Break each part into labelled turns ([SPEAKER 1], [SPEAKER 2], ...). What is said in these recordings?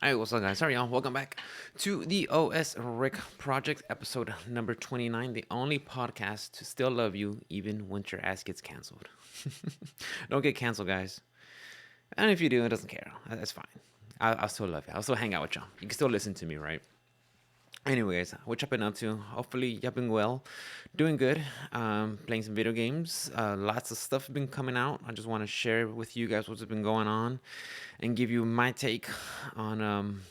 [SPEAKER 1] Hey, what's up, guys? Sorry, y'all. Welcome back to the OS Rick Project, episode number 29, the only podcast to still love you even when your ass gets canceled. Don't get canceled, guys. And if you do, it doesn't care. That's fine. I'll still love you. I'll still hang out with y'all. You can still listen to me, right? Anyways, what y'all been up to? Hopefully, y'all been well, doing good. Playing some video games. Lots of stuff been coming out. I just want to share with you guys what's been going on, and give you my take on.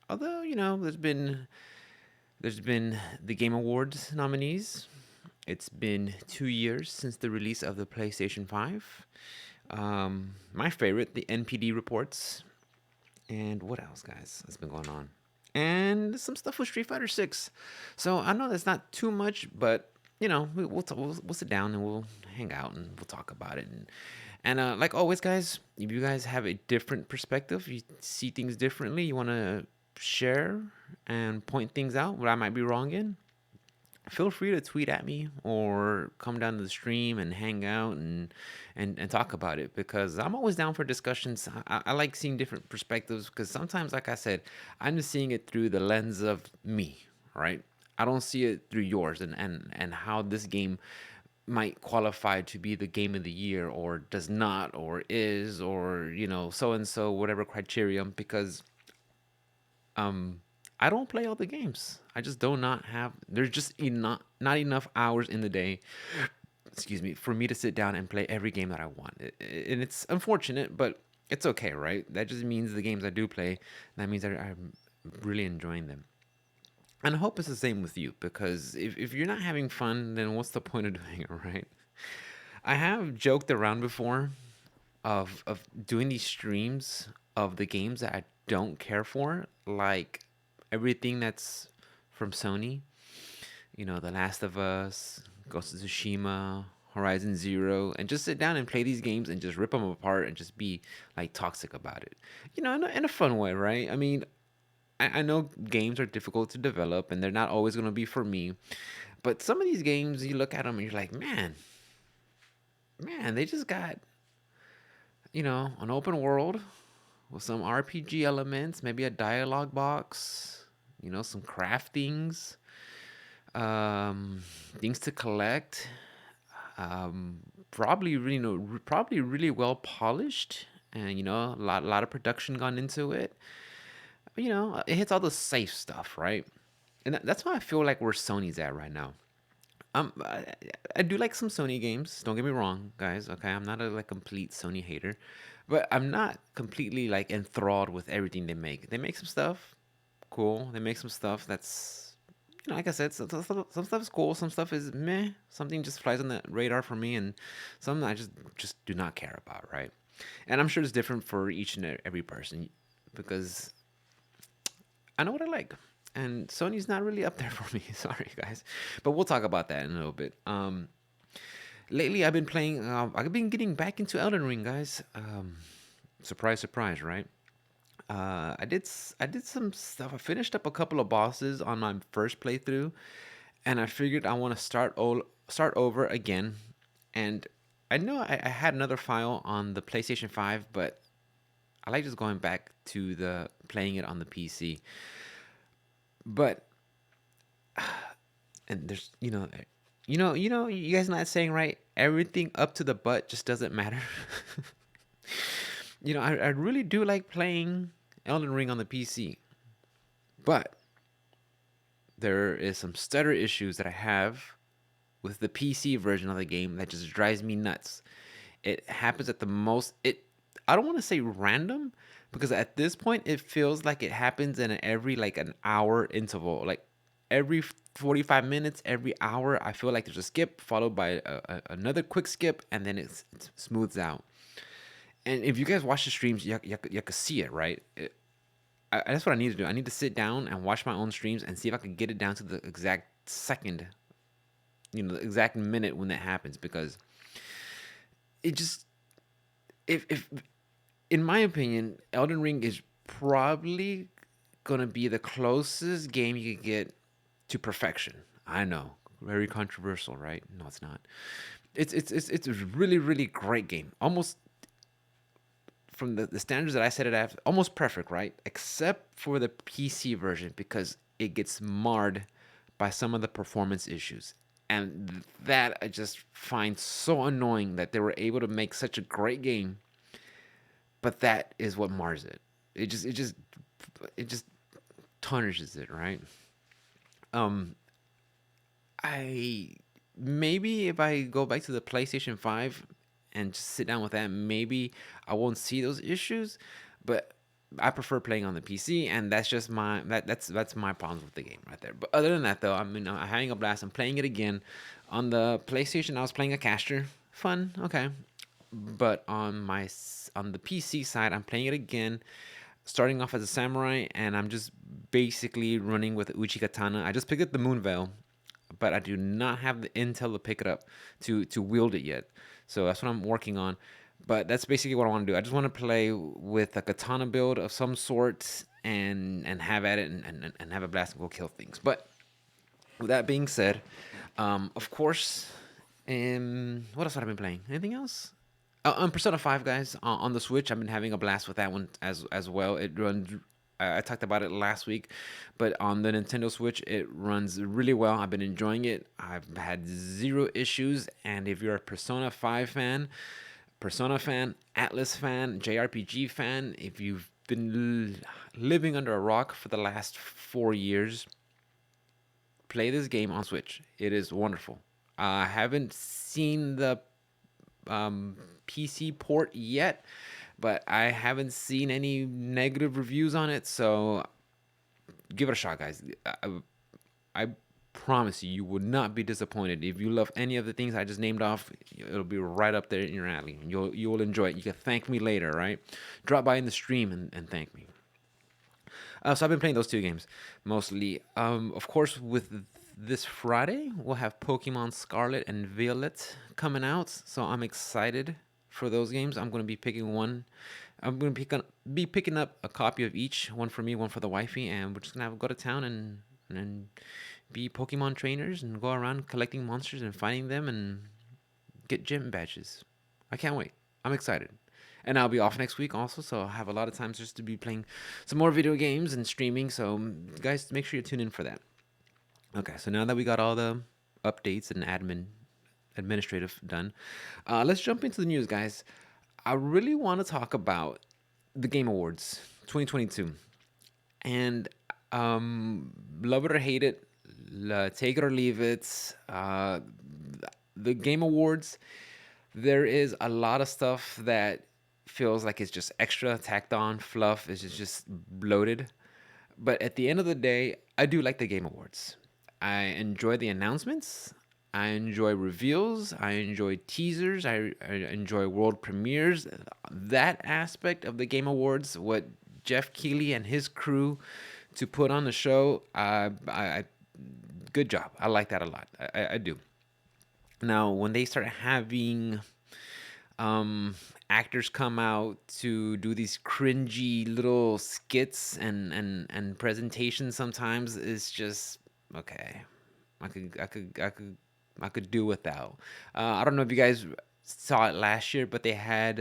[SPEAKER 1] Although there's been the Game Awards nominees. It's been 2 years since the release of the PlayStation 5. My favorite, the NPD reports, and what else, guys? That's been going on, and some stuff with Street Fighter 6. So I know that's not too much, but we'll sit down and we'll hang out and we'll talk about it. And like always, guys, if you guys have a different perspective, you see things differently, you want to share and point things out what I might be wrong in, feel free to tweet at me or come down to the stream and hang out and talk about it, because I'm always down for discussions. I like seeing different perspectives, because sometimes, like I said, I'm just seeing it through the lens of me, right? I don't see it through yours, and how this game might qualify to be the game of the year or does not, or is, or so and so, whatever criterion, because um, I don't play all the games. I just do not have. There's just not enough hours in the day. Excuse me, for me to sit down and play every game that I want. And it's unfortunate, but it's okay, right? That just means the games I do play. That means I'm really enjoying them. And I hope it's the same with you, because if you're not having fun, then what's the point of doing it, right? I have joked around before of doing these streams of the games that I don't care for, like everything that's from Sony. The Last of Us, Ghost of Tsushima, Horizon Zero, and just sit down and play these games and just rip them apart and just be like toxic about it. In a fun way, right? I mean, I know games are difficult to develop and they're not always going to be for me, but some of these games, you look at them and you're like, man, they just got an open world with some RPG elements, maybe a dialogue box, some craftings, things to collect. Um, probably probably really well polished, and a lot of production gone into it. It hits all the safe stuff, right? And that's why I feel like where Sony's at right now. I do like some Sony games. Don't get me wrong, guys. Okay, I'm not a like complete Sony hater, but I'm not completely like enthralled with everything they make. They make some stuff cool. They make some stuff that's, like I said, some stuff is cool. Some stuff is meh. Something just flies on the radar for me, and some I just do not care about, right? And I'm sure it's different for each and every person, because I know what I like. And Sony's not really up there for me. Sorry, guys. But we'll talk about that in a little bit. Lately, I've been playing. I've been getting back into Elden Ring, guys. Surprise, surprise, right? I did some stuff. I finished up a couple of bosses on my first playthrough, and I figured I want to start over again. And I know I had another file on the PlayStation 5, but I like just going back to the playing it on the PC. But and there's you guys not saying, right, everything up to the butt just doesn't matter. I really do like playing Elden Ring on the PC, but there is some stutter issues that I have with the PC version of the game that just drives me nuts. It happens at the most, I don't want to say random, because at this point it feels like it happens in every like an hour interval. Like every 45 minutes, every hour, I feel like there's a skip followed by another quick skip, and then it smooths out. And if you guys watch the streams, you can see it, right? That's what I need to do. I need to sit down and watch my own streams and see if I can get it down to the exact second, the exact minute when that happens, because it just, if in my opinion, Elden Ring is probably gonna be the closest game you could get to perfection. I know, very controversial, right? No, it's not. It's a really really great game. Almost from the standards that I set it at, almost perfect, right? Except for the PC version because it gets marred by some of the performance issues. And that I just find so annoying that they were able to make such a great game, but that is what mars it. It just tarnishes it, right? Um, I maybe if I go back to the PlayStation 5 and just sit down with that, maybe I won't see those issues. But I prefer playing on the PC, and that's just that's my problems with the game right there. But other than that, though, I mean, I'm having a blast. I'm playing it again on the PlayStation. I was playing a caster, fun, okay. But on the PC side, I'm playing it again, starting off as a samurai, and I'm just basically running with Uchi Katana. I just picked up the Moon Veil, but I do not have the intel to pick it up to wield it yet. So that's what I'm working on. But that's basically what I want to do. I just want to play with a katana build of some sort and have at it and have a blast and go kill things. But with that being said, of course, what else have I been playing? Anything else? On Persona 5, guys, on the Switch, I've been having a blast with that one as well. It runs. I talked about it last week, but on the Nintendo Switch, it runs really well. I've been enjoying it. I've had zero issues, and if you're a Persona 5 fan, Persona fan, Atlas fan, JRPG fan, if you've been living under a rock for the last 4 years, play this game on Switch. It is wonderful. I haven't seen the um, PC port yet, but I haven't seen any negative reviews on it. So give it a shot, guys. I promise you, you will not be disappointed. If you love any of the things I just named off, it'll be right up there in your alley. You will enjoy it. You can thank me later, right? Drop by in the stream and thank me. So I've been playing those two games mostly. Of course, with this Friday, we'll have Pokemon Scarlet and Violet coming out. So I'm excited for those games. I'm going to be picking one. I'm going to be picking up a copy of each, one for me, one for the wifey, and we're just going to go to town and be Pokemon trainers and go around collecting monsters and finding them and get gym badges. I can't wait. I'm excited. And I'll be off next week also, so I'll have a lot of times just to be playing some more video games and streaming. So, guys, make sure you tune in for that. Okay, so now that we got all the updates and administrative done, let's jump into the news, guys. I really want to talk about the Game Awards 2022. And love it or hate it, take it or leave it. The Game Awards, there is a lot of stuff that feels like it's just extra tacked on fluff. It's just bloated. But at the end of the day, I do like the Game Awards. I enjoy the announcements. I enjoy reveals. I enjoy teasers. I enjoy world premieres. That aspect of the Game Awards, what Jeff Keighley and his crew to put on the show, good job. I like that a lot. I do. Now, when they start having actors come out to do these cringy little skits and presentations, sometimes it's just okay. I could do without. I don't know if you guys saw it last year, but they had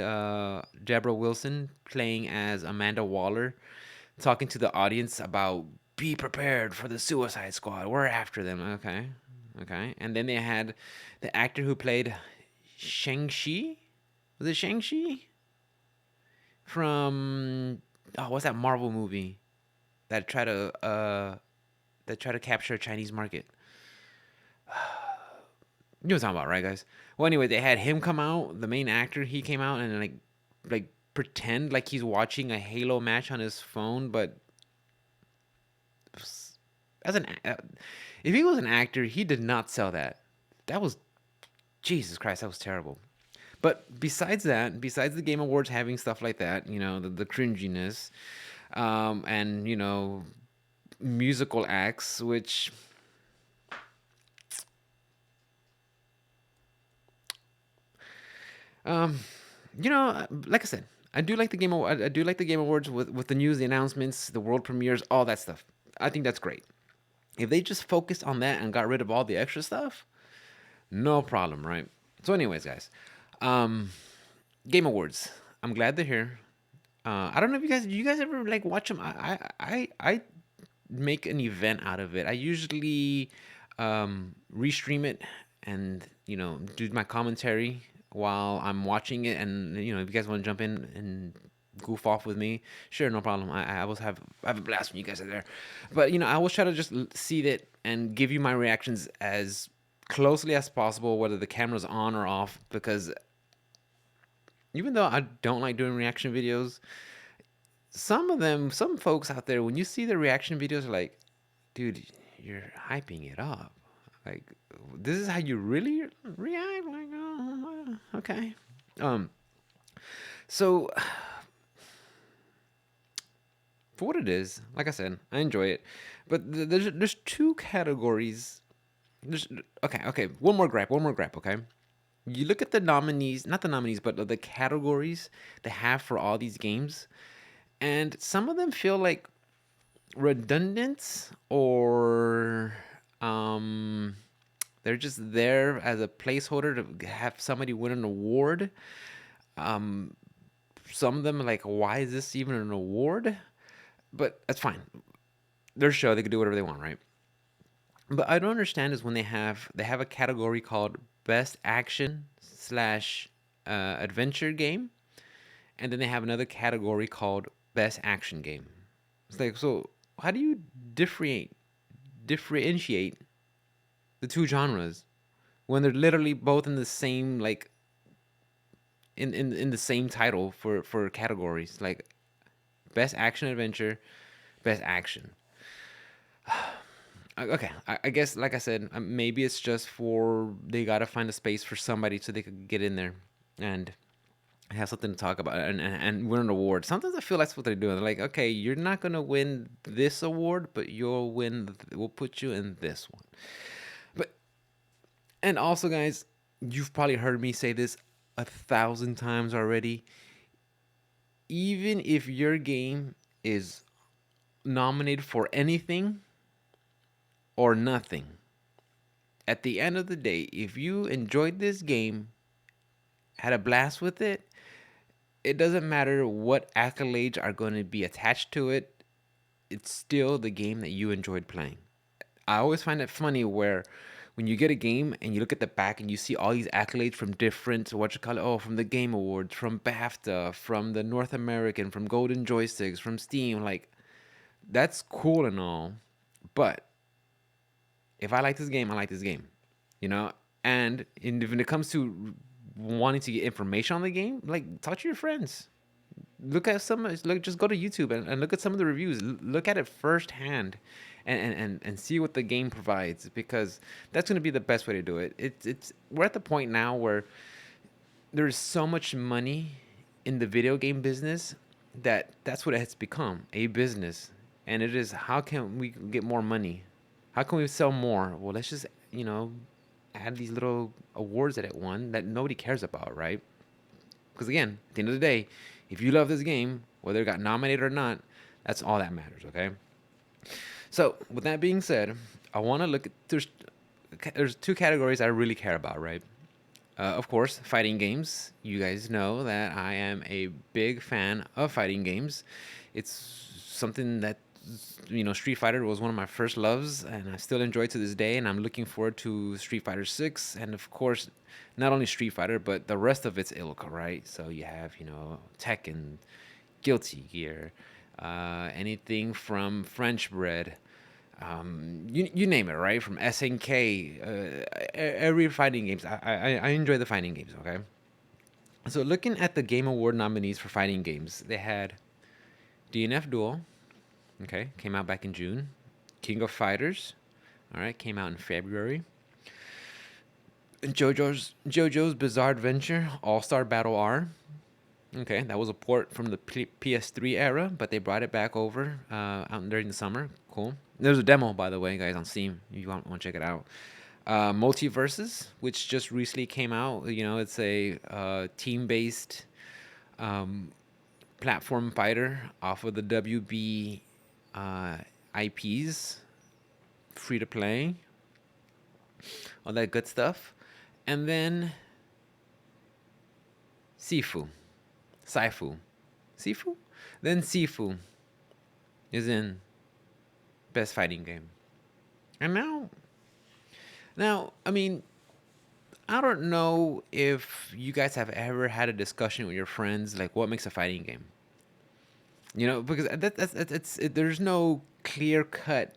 [SPEAKER 1] Deborah Wilson playing as Amanda Waller, talking to the audience about be prepared for the Suicide Squad. We're after them. Okay, okay. And then they had the actor who played Shang-Chi. Was it Shang-Chi from what's that Marvel movie that try to capture a Chinese market? You know what I'm talking about, right, guys? Well, anyway, they had him come out, the main actor. He came out and like pretend like he's watching a Halo match on his phone, but as an if he was an actor, he did not sell that. That was Jesus Christ, that was terrible. But besides that, besides the Game Awards having stuff like that, you know, the cringiness, and you know, musical acts, which Um, you know, like I said, I do like the I do like the Game Awards with the news, the announcements, the world premieres, all that stuff. I think that's great. If they just focused on that and got rid of all the extra stuff, no problem, right? So, anyways, guys, um, Game Awards. I'm glad they're here. I don't know if you guys, do you guys ever like watch them? I make an event out of it. I usually restream it and do my commentary while I'm watching it. And if you guys want to jump in and goof off with me, sure, no problem. I always have a blast when you guys are there. But I always try to just see it and give you my reactions as closely as possible, whether the camera's on or off, because even though I don't like doing reaction videos, some folks out there, when you see the reaction videos, are like, dude, you're hyping it up. Like, this is how you really react? Like, oh, okay. Um, so for what it is, like I said, I enjoy it. But there's two categories. There's okay. One more gripe. Okay, you look at the nominees, not the nominees, but the categories they have for all these games, and some of them feel like redundant, or they're just there as a placeholder to have somebody win an award. Um, some of them are like, why is this even an award? But that's fine. Their show, they can do whatever they want, right? But I don't understand is when they have a category called best action slash adventure game, and then they have another category called best action game. It's like, so how do you differentiate the two genres when they're literally both in the same, like, in the same title for categories, like best action adventure, best action. Okay, I guess, like I said, maybe it's just for they gotta find a space for somebody so they could get in there and have something to talk about and win an award. Sometimes I feel that's what they're doing. They're like, okay, you're not gonna win this award, but you'll win. We'll put you in this one. But and also, guys, you've probably heard me say this 1,000 times already. Even if your game is nominated for anything or nothing, at the end of the day, if you enjoyed this game, had a blast with it, it doesn't matter what accolades are going to be attached to it. It's still the game that you enjoyed playing. I always find it funny where when you get a game and you look at the back and you see all these accolades from different, from the Game Awards, from BAFTA, from the North American, from Golden Joysticks, from Steam. Like, that's cool and all, but if I like this game, I like this game, you know. And when it comes to wanting to get information on the game, like, talk to your friends. Just go to YouTube and look at some of the reviews. Look at it firsthand, and see what the game provides, because that's going to be the best way to do it. It's we're at the point now where there's so much money in the video game business that that's what it has become, a business. And it is, how can we get more money? How can we sell more? Well, let's just add these little awards that it won that nobody cares about, right? Because again, at the end of the day, if you love this game, whether it got nominated or not, that's all that matters, okay? So, with that being said, I want to look at there's two categories I really care about, right? Of course, fighting games. You guys know that I am a big fan of fighting games. It's something that, Street Fighter was one of my first loves, and I still enjoy to this day. And I'm looking forward to Street Fighter 6, and of course, not only Street Fighter, but the rest of its ilk, right? So you have, Tekken, Guilty Gear, anything from French Bread, you name it, right? From SNK, every fighting games. I enjoy the fighting games. Okay, so looking at the Game Award nominees for fighting games, they had DNF Duel. Okay, came out back in June. King of Fighters. All right, came out in February. JoJo's Bizarre Adventure All Star Battle R. Okay, that was a port from the PS3 era, but they brought it back over out during the summer. Cool. There's a demo, by the way, guys, on Steam. If you want to check it out. Multiverses, which just recently came out. It's a team-based platform fighter off of the WB IPs, free to play, all that good stuff. And then Saifu. Sifu? Then Sifu is in best fighting game. And now, I mean, I don't know if you guys have ever had a discussion with your friends, like what makes a fighting game. Because there's no clear cut,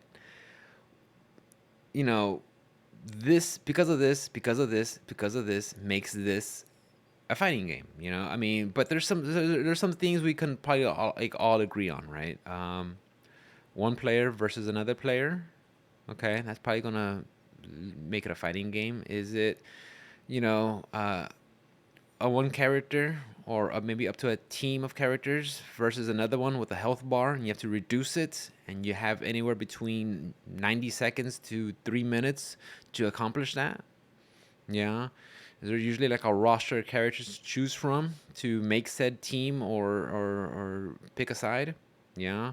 [SPEAKER 1] you know, this because of this, because of this, because of this makes this a fighting game. I mean, but there's some things we can probably all agree on, right? One player versus another player. Okay, that's probably gonna make it a fighting game. Is it, you know, a one character or maybe up to a team of characters versus another one with a health bar, and you have to reduce it, and you have anywhere between 90 seconds to 3 minutes to accomplish that? Yeah. There's usually like a roster of characters to choose from to make said team or pick a side. Yeah.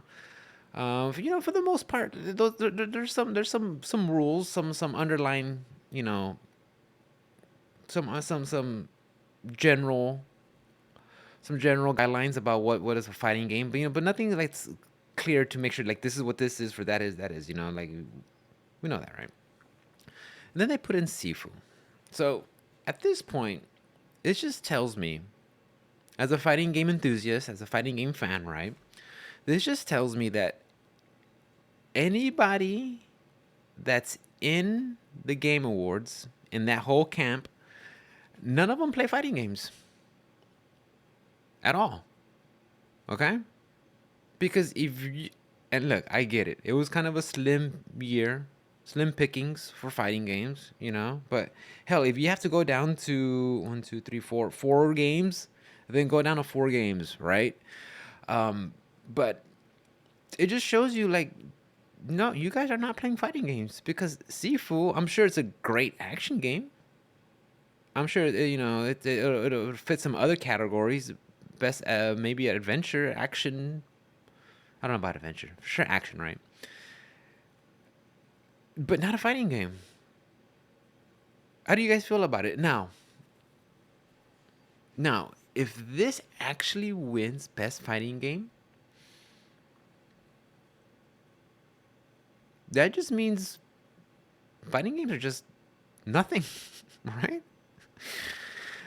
[SPEAKER 1] For the most part, there's some rules, some underlying, some general some general guidelines about what is a fighting game, but nothing like clear to make sure like this is what this is for that is that is, like we know that, right? And then they put in Sifu. So at this point, it just tells me, as a fighting game enthusiast, as a fighting game fan, right? This just tells me that anybody that's in the Game Awards, in that whole camp, none of them play fighting games at all. Okay? Because and look, I get it. It was kind of a slim year, slim pickings for fighting games, But hell, if you have to go down to one, two, three, four games, then go down to 4 games, right? But it just shows you, like, no, you guys are not playing fighting games, because Sifu, I'm sure it's a great action game. I'm sure it'll fit some other categories. Best maybe adventure, action. I don't know about adventure. For sure, action, right? But not a fighting game. How do you guys feel about it now? Now, if this actually wins best fighting game, that just means fighting games are just nothing, right?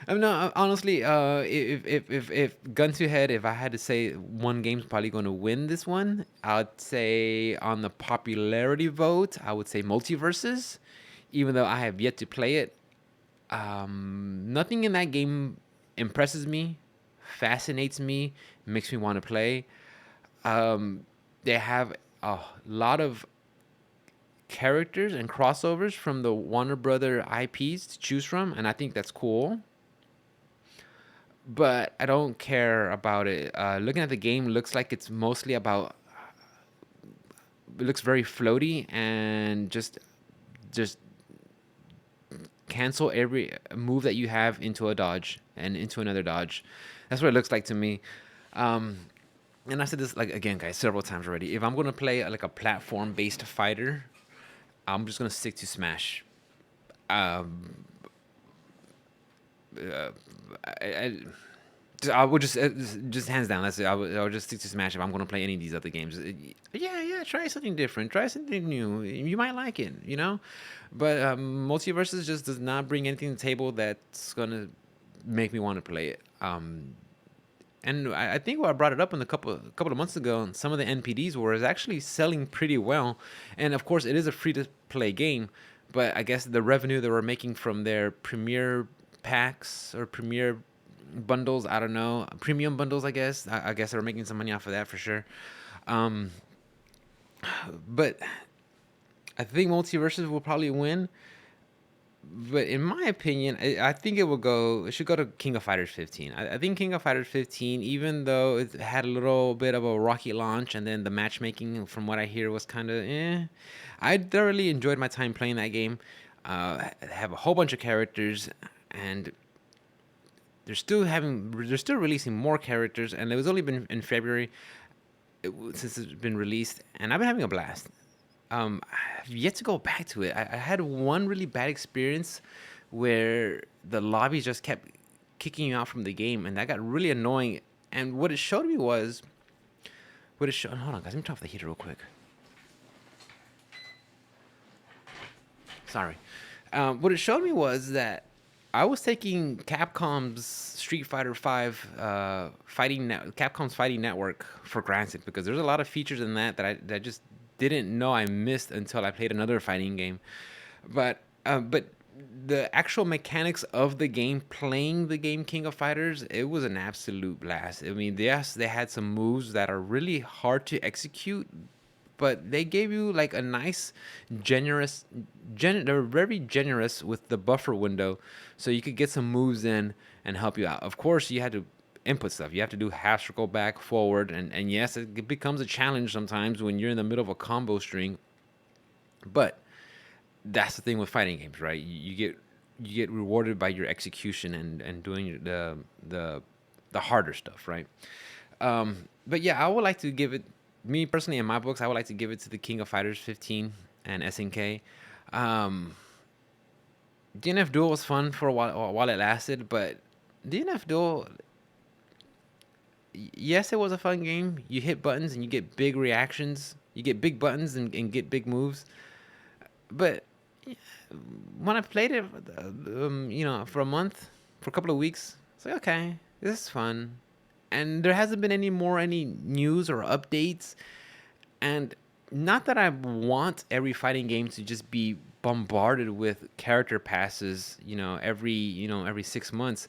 [SPEAKER 1] I mean, no, honestly, if gun to head, if I had to say one game's probably going to win this one, I'd say on the popularity vote, I would say Multiverses, even though I have yet to play it. Nothing in that game impresses me, fascinates me, makes me want to play. They have a lot of characters and crossovers from the Warner Brother IPs to choose from, and I think that's cool. But I don't care about it. Looking at the game, looks like it's mostly about. It looks very floaty and just cancel every move that you have into a dodge and into another dodge. That's what it looks like to me. And I said this, like, again, guys, several times already. If I'm gonna play like a platform-based fighter, I'm just gonna stick to Smash. Uh, I would just hands down. That's it. I would just stick to Smash if I'm going to play any of these other games. Yeah. Try something different. Try something new. You might like it. But Multiverses just does not bring anything to the table that's going to make me want to play it. And I think I brought it up in a couple of months ago, and some of the NPDs were is actually selling pretty well. And of course, it is a free to play game, but I guess the revenue they were making from their premiere packs or premiere bundles, I don't know, premium bundles, I guess. I guess they're making some money off of that for sure. But I think Multiverses will probably win. But in my opinion, I think it should go to King of Fighters 15. I think King of Fighters 15, even though it had a little bit of a rocky launch, and then the matchmaking, from what I hear, was kind of I thoroughly enjoyed my time playing that game. Have a whole bunch of characters, and they're still releasing more characters, and it was only been in February since it's been released, and I've been having a blast. I've yet to go back to it. I had one really bad experience where the lobbies just kept kicking you out from the game, and that got really annoying And what it showed me was what it showed. Hold on, guys. Let me turn off the heater real quick. Sorry. What it showed me was that I was taking Capcom's Street Fighter Five Capcom's Fighting Network for granted because there's a lot of features in that I just didn't know I missed until I played another fighting game. But the actual mechanics of the game, playing the game King of Fighters, it was an absolute blast. I mean, yes, they had some moves that are really hard to execute, but they gave you like a nice generous they're very generous with the buffer window, so you could get some moves in and help you out. Of course, you had to input stuff. You have to do half circle back, forward, and yes, it becomes a challenge sometimes when you're in the middle of a combo string. But that's the thing with fighting games, right? You get rewarded by your execution and doing the harder stuff, right? But yeah, I would like to give it, me personally, in my books, I would like to give it to the King of Fighters 15 and SNK. Um, DNF Duel was fun for a while it lasted, but DNF Duel, yes, it was a fun game. You hit buttons and you get big reactions. You get big buttons and get big moves. But when I played it, for a month, for a couple of weeks, it's like, okay, this is fun. And there hasn't been any news or updates. And not that I want every fighting game to just be bombarded with character passes, every 6 months,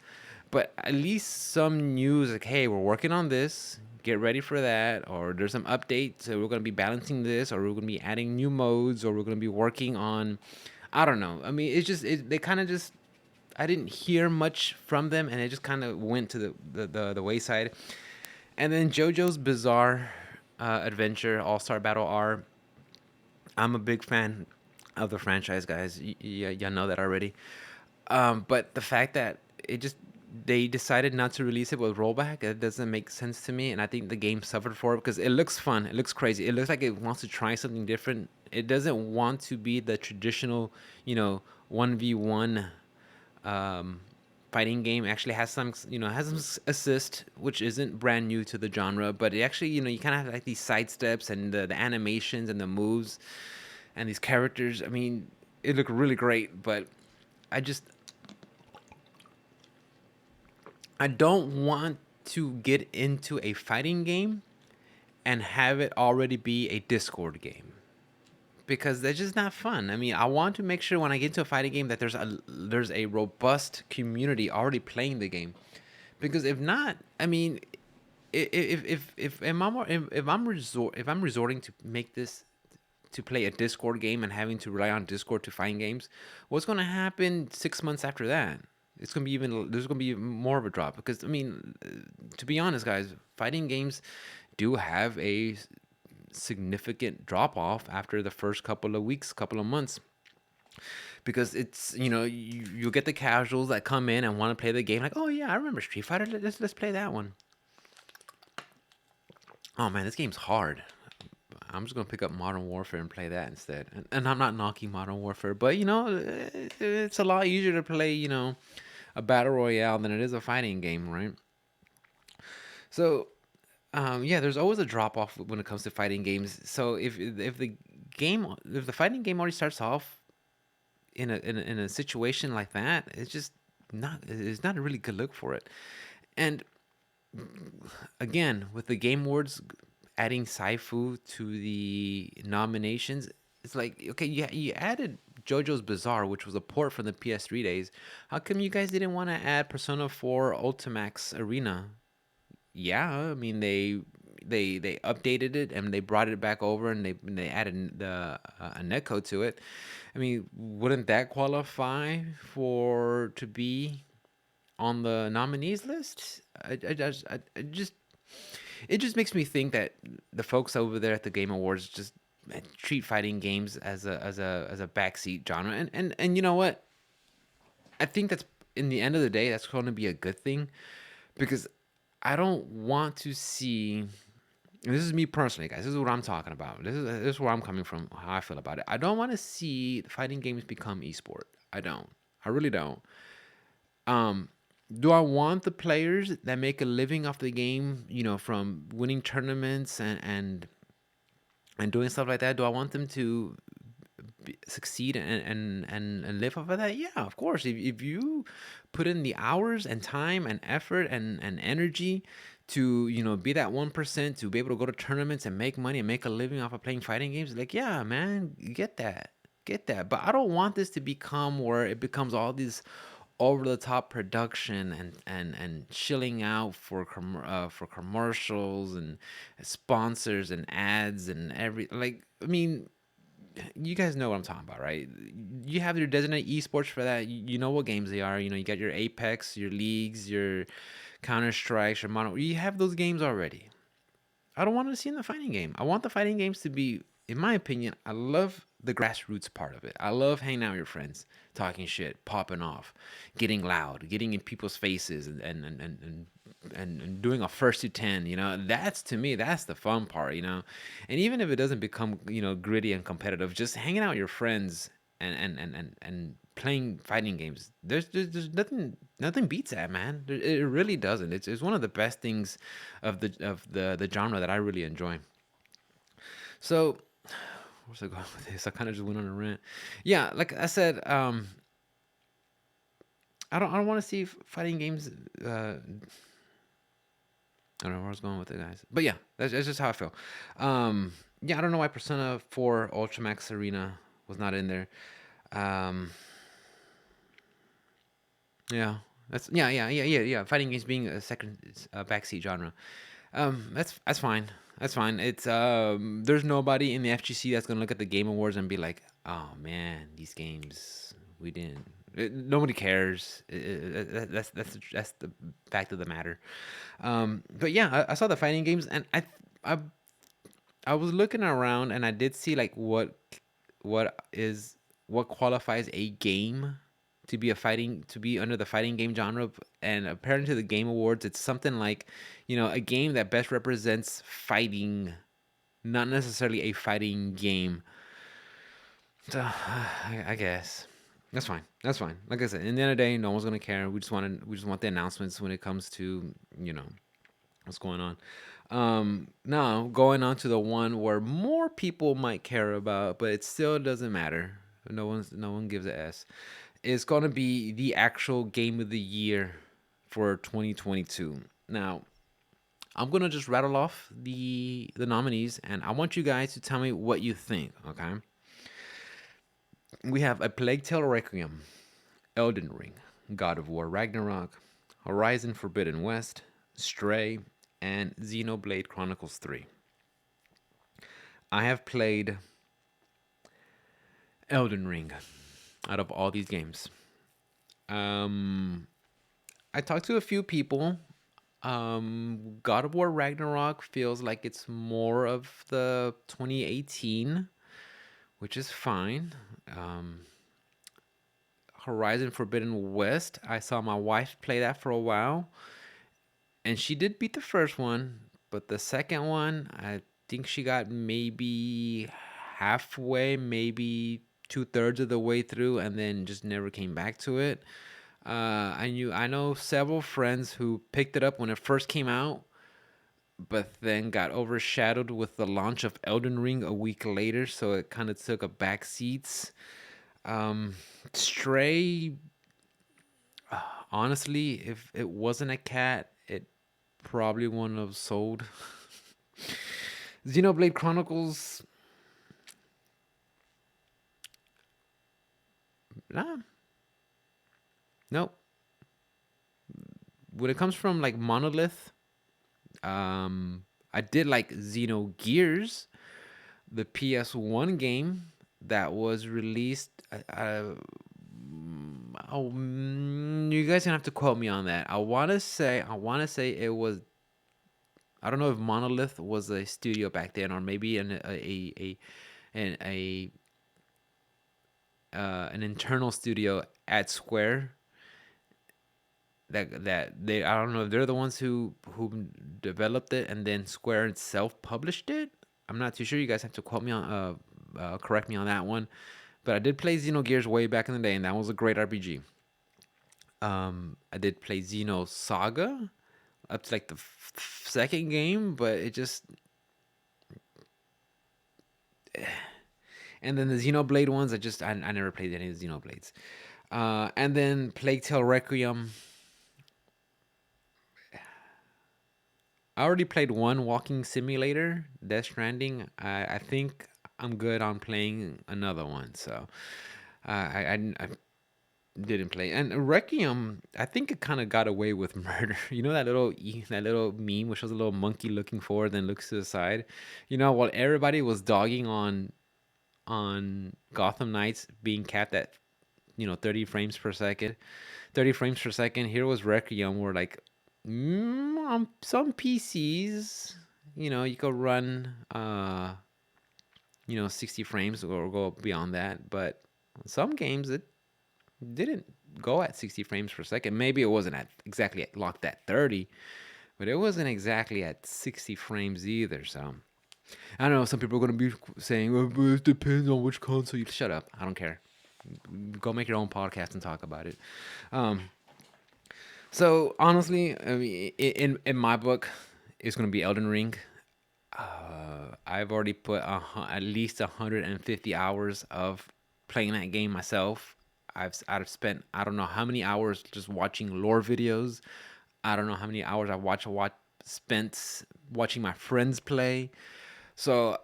[SPEAKER 1] but at least some news like, hey, we're working on this. Get ready for that, or there's some updates. So we're gonna be balancing this, or we're gonna be adding new modes, or we're gonna be working on. I don't know. I mean, they kind of just. I didn't hear much from them, and it just kind of went to the wayside. And then JoJo's Bizarre Adventure All Star Battle R. I'm a big fan of the franchise, guys. Y'all know that already. But the fact that it just they decided not to release it with rollback, it doesn't make sense to me, and I think the game suffered for it because it looks fun, it looks crazy, it looks like it wants to try something different. It doesn't want to be the traditional, 1v1 um, fighting game. It actually has some, has some assist, which isn't brand new to the genre, but it actually, you kind of have like these side steps and the animations and the moves and these characters. I mean, it looked really great, but I just I don't want to get into a fighting game and have it already be a Discord game because that's just not fun. I mean, I want to make sure when I get into a fighting game that there's a robust community already playing the game. Because if not, I mean, if I'm resorting to make this to play a Discord game and having to rely on Discord to find games, what's going to happen 6 months after that? It's going to be there's going to be more of a drop because I mean, to be honest, guys, fighting games do have a significant drop off after the first couple of weeks, couple of months. Because it's you get the casuals that come in and want to play the game like, oh yeah, I remember Street Fighter, let's play that one. Oh man, this game's hard. I'm just gonna pick up Modern Warfare and play that instead. And I'm not knocking Modern Warfare, but it's a lot easier to play, a battle royale than it is a fighting game, right? So, yeah, there's always a drop off when it comes to fighting games. So if the fighting game already starts off in a situation like that, it's not a really good look for it. And again, with the Game Awards adding Saifu to the nominations, it's like, okay, you added JoJo's Bizarre, which was a port from the PS3 days. How come you guys didn't want to add Persona 4 Ultimax Arena? Yeah, I mean they updated it and they brought it back over and they added a netcode to it. I mean, wouldn't that qualify for to be on the nominees list? I just it just makes me think that the folks over there at the Game Awards just treat fighting games as a backseat genre, and you know what? I think that's in the end of the day that's going to be a good thing because I don't want to see. And this is me personally, guys. This is what I'm talking about. This is where I'm coming from. How I feel about it. I don't want to see fighting games become esport. I don't. I really don't. Um, Do I want the players that make a living off the game, from winning tournaments and doing stuff like that? Do I want them to succeed and live off of that? Yeah, of course. If you put in the hours and time and effort and energy to be that 1%, to be able to go to tournaments and make money and make a living off of playing fighting games, like, yeah, man, get that. But I don't want this to become where it becomes all these over the top production and chilling out for commercials and sponsors and ads and every, like, I mean, you guys know what I'm talking about, right? You have your designated esports for that. You know what games they are. You got your Apex, your leagues, your Counter Strikes, your Modern. You have those games already. I don't want to see in the fighting game. I want the fighting games to be, in my opinion, I love the grassroots part of it. I love hanging out with your friends, talking shit, popping off, getting loud, getting in people's faces, and doing a first to 10. That's, to me, that's the fun part. And even if it doesn't become gritty and competitive, just hanging out with your friends and playing fighting games. There's nothing beats that, man. It really doesn't. It's one of the best things of the genre that I really enjoy. So, where's I going with this? I kind of just went on a rant. Yeah, like I said, I don't want to see fighting games. I don't know where I was going with it, guys. But yeah, that's just how I feel. Yeah, I don't know why Persona 4 Ultramax Arena was not in there. Um, yeah, yeah. Fighting games being a second backseat genre. That's fine. That's fine. It's there's nobody in the FGC that's gonna look at the Game Awards and be like, oh man, these games we didn't. Nobody cares. That's the fact of the matter. But yeah, I saw the fighting games, and I I was looking around, and I did see like what is what qualifies a game to be under the fighting game genre. And apparently to the Game Awards, it's something like, a game that best represents fighting, not necessarily a fighting game. So I guess that's fine. That's fine. Like I said, in the end of the day, no one's gonna care. We just want the announcements when it comes to what's going on. Now going on to the one where more people might care about, but it still doesn't matter. No one gives a s. It's gonna be the actual game of the year for 2022. Now, I'm gonna just rattle off the nominees, and I want you guys to tell me what you think. Okay, we have A Plague Tale Requiem, Elden Ring, God of War Ragnarok, Horizon Forbidden West, Stray, and Xenoblade Chronicles 3. I have played Elden Ring out of all these games. Um, I talked to a few people. God of War Ragnarok feels like it's more of the 2018, which is fine. Um, Horizon Forbidden West, I saw my wife play that for a while, and she did beat the first one, but the second one, I think she got maybe halfway, maybe 2/3 of the way through, and then just never came back to it. I know several friends who picked it up when it first came out, but then got overshadowed with the launch of Elden Ring a week later, so it kind of took a back seats. Stray, honestly, if it wasn't a cat, it probably wouldn't have sold. Xenoblade Chronicles, nah, nope. When it comes from like Monolith, I did like Xenogears, the PS1 game that was released. You guys gonna have to quote me on that. I want to say it was. I don't know if Monolith was a studio back then, or maybe an internal studio at Square. That they, I don't know if they're the ones who developed it and then Square itself published it. I'm not too sure. You guys have to quote me on correct me on that one. But I did play Xenogears way back in the day, and that was a great RPG. I did play Xeno Saga up to like the second game, but it just, and then the Xenoblade ones, I never played any of the Xenoblades. And then Plague Tale Requiem. I already played one walking simulator, Death Stranding. I think I'm good on playing another one. So I didn't play. And Requiem, I think it kind of got away with murder. You know that little meme which was a little monkey looking forward, then looks to the side. You know, while everybody was dogging on Gotham Knights being capped at 30 frames per second, 30 frames per second. Here was Requiem, where like on some PCs, you could run 60 frames or go beyond that, but some games it didn't go at 60 frames per second. Maybe it wasn't at exactly locked at 30, but it wasn't exactly at 60 frames either. So I don't know. Some people are gonna be saying, well, but it depends on which console you. Shut up. I don't care. Go make your own podcast and talk about it. Um, so honestly, I mean, in my book, it's gonna be Elden Ring. I've already put at least 150 hours of playing that game myself. I've spent I don't know how many hours just watching lore videos. I don't know how many hours I spent watching my friends play. So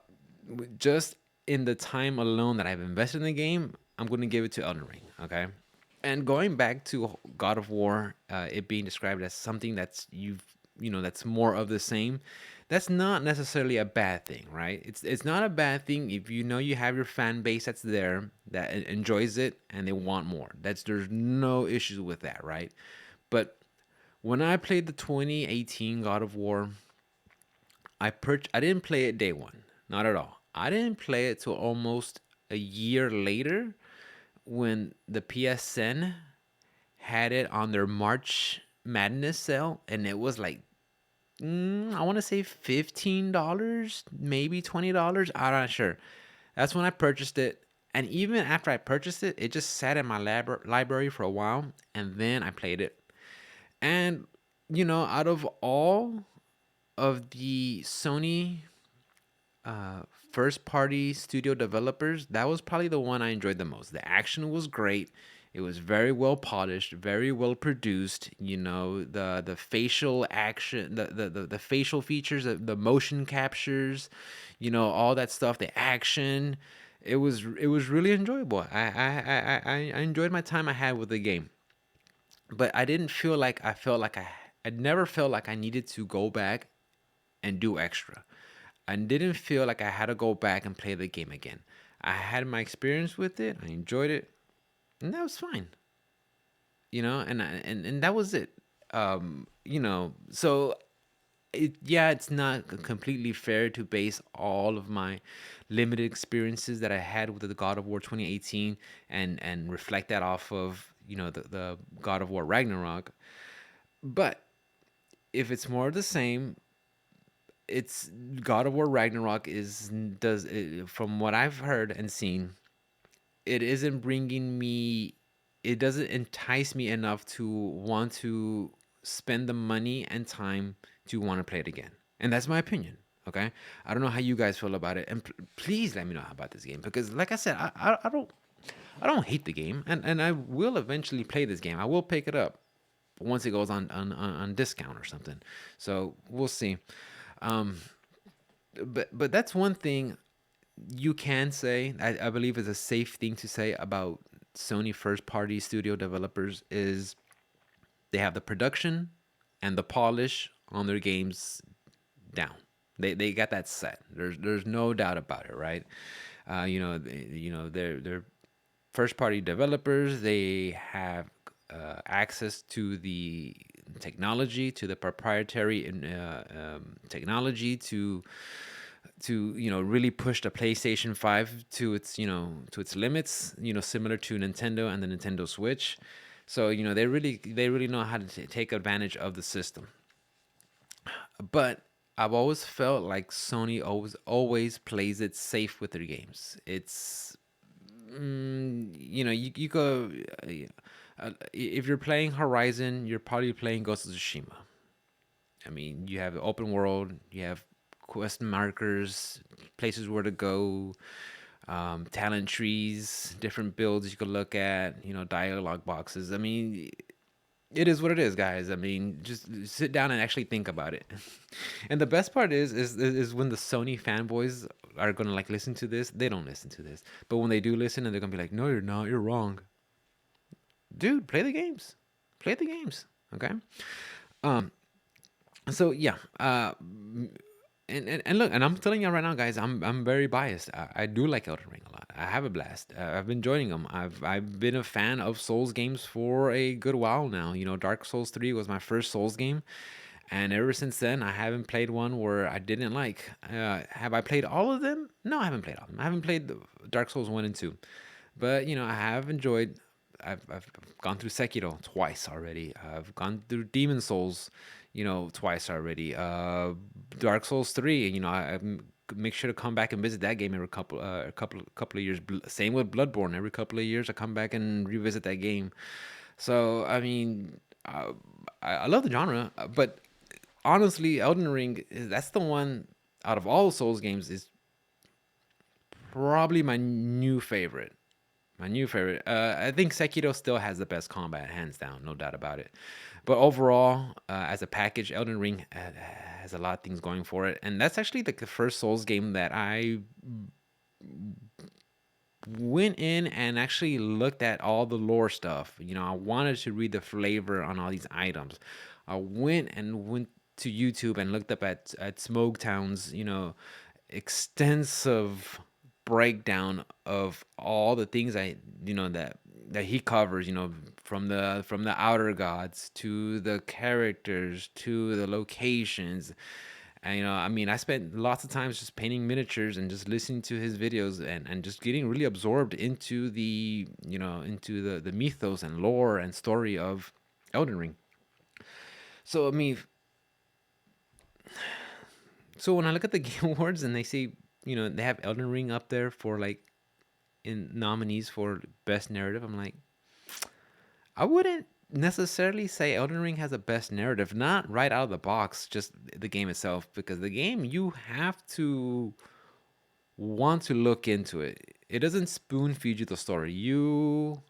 [SPEAKER 1] just in the time alone that I've invested in the game, I'm going to give it to Elden Ring. Okay. And going back to God of War, it being described as something that's more of the same. That's not necessarily a bad thing, right? It's not a bad thing if you have your fan base that's there that enjoys it and they want more. There's no issues with that, right? But when I played the 2018 God of War, I didn't play it day one, not at all. I didn't play it till almost a year later when the PSN had it on their March Madness sale, and it was like I want to say $15, maybe $20. I'm not sure. That's when I purchased it, and even after I purchased it, it just sat in my library for a while, and then I played it. And out of all of the Sony uh, first party studio developers, that was probably the one I enjoyed the most. The action was great. It was very well polished, very well produced. The facial action, the facial features, the motion captures, all that stuff, the action. It was really enjoyable. I enjoyed my time I had with the game, but I didn't feel like I felt like I never felt like I needed to go back and do extra. I didn't feel like I had to go back and play the game again. I had my experience with it. I enjoyed it, and that was fine. And that was it. So it's not completely fair to base all of my limited experiences that I had with the God of War 2018 and reflect that off of the God of War Ragnarok. But if it's more of the same, it's God of War Ragnarok from what I've heard and seen, it isn't bringing me it doesn't entice me enough to want to spend the money and time to want to play it again. And that's my opinion. Okay, I don't know how you guys feel about it, and please let me know about this game because, like I said, I don't hate the game, and I will eventually play this game. I will pick it up once it goes on discount or something. So we'll see. Um, but that's one thing you can say. I believe is a safe thing to say about Sony first party studio developers is they have the production and the polish on their games down. They got that set. There's no doubt about it, right? They're first party developers. They have access to the technology, to the proprietary technology to really push the PlayStation 5 to its limits, similar to Nintendo and the Nintendo Switch. So they really know how to take advantage of the system. But I've always felt like Sony always plays it safe with their games. It's you go If you're playing Horizon, you're probably playing Ghost of Tsushima. I mean, you have the open world, you have quest markers, places where to go, talent trees, different builds you could look at, dialogue boxes. I mean, it is what it is, guys. I mean, just sit down and actually think about it. And the best part is when the Sony fanboys are gonna like listen to this. They don't listen to this, but when they do listen, and they're gonna be like, "No, you're not. You're wrong, dude. Play the games. Play the games." Okay. So yeah. And look, and I'm telling you right now, guys, I'm very biased. I do like Elden Ring a lot. I have a blast. I've been joining them. I've been a fan of Souls games for a good while now. Dark Souls 3 was my first Souls game, and ever since then, I haven't played one where I didn't like. Have I played all of them? No, I haven't played all of them. I haven't played Dark Souls 1 and 2, but I have enjoyed. I've gone through Sekiro twice already. I've gone through Demon Souls, twice already. Dark Souls 3. Make sure to come back and visit that game every couple of years. Same with Bloodborne. Every couple of years, I come back and revisit that game. So I mean, I love the genre, but honestly, Elden Ring that's the one out of all Souls games is probably my new favorite. My new favorite. I think Sekiro still has the best combat, hands down, no doubt about it. But overall, as a package, Elden Ring has a lot of things going for it, and that's actually like the first Souls game that I went in and actually looked at all the lore stuff. I wanted to read the flavor on all these items. I went to YouTube and looked up at Smogtown's, extensive breakdown of all the things that he covers, from the outer gods to the characters to the locations. And I mean, I spent lots of times just painting miniatures and just listening to his videos and just getting really absorbed into the mythos and lore and story of Elden Ring. So I mean, so when I look at the Game Awards and they say, they have Elden Ring up there for like in nominees for best narrative, I'm like, I wouldn't necessarily say Elden Ring has a best narrative, not right out of the box, just the game itself, because the game you have to want to look into it. It doesn't spoon feed you the story. You